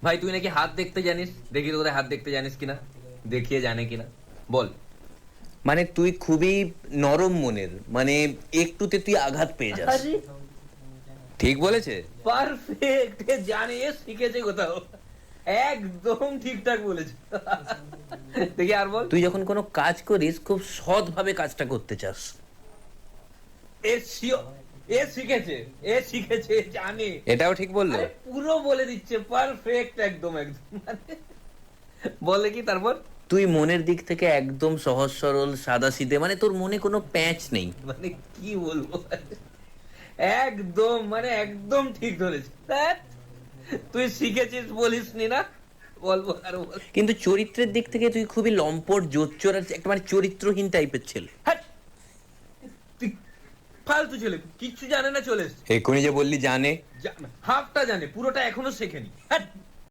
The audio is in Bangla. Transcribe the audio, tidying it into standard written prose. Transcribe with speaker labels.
Speaker 1: ভাই তুই নাকি হাত দেখতে জানিস, দেখি তোদের হাত দেখতে জানিস কিনা, দেখিয়ে জানে কিনা বল।
Speaker 2: মানে তুই খুবই নরম মনের, মানে একটুতে তুই আঘাত পেয়ে যাস।
Speaker 1: আরে
Speaker 2: ঠিক বলেছে?
Speaker 1: পারফেক্ট, জানে, শিখেছে কোথাও, একদম ঠিকঠাক বলেছে। দেখি আর বল।
Speaker 2: তুই যখন কোনো কাজ করিস খুব সৎভাবে কাজটা করতে চাস।
Speaker 1: এ শিও, এ শিখেছে, এ শিখেছে, জানে।
Speaker 2: এটাও ঠিক বললো?
Speaker 1: আরে পুরো বলে দিচ্ছে, পারফেক্ট, একদম একদম। বলে কি তারপর?
Speaker 2: তুই মনের দিক থেকে একদম সহজ সরল সাদাসিধে, মানে তোর মনে কোনো প্যাঁচ নেই।
Speaker 1: মানে কি বলবো, একদম মানে একদম ঠিক ধরেছিস। ধ্যাৎ, তুই শিখেছিস বলিসনি না, বলবো আর বল।
Speaker 2: কিন্তু চরিত্রের দিক থেকে তুই খুবই লম্পট, জোচ্চোর, আর একটা মানে চরিত্রহীন টাইপের ছেলে।
Speaker 1: হ্যাট, তুই ফালতু ছেলে, কিচ্ছু জানে না, চলে এসছে।
Speaker 2: এক্ষুনি যে বললি জানে।
Speaker 1: হাফটা জানে, পুরোটা এখনো শেখেনি। হ্যাট।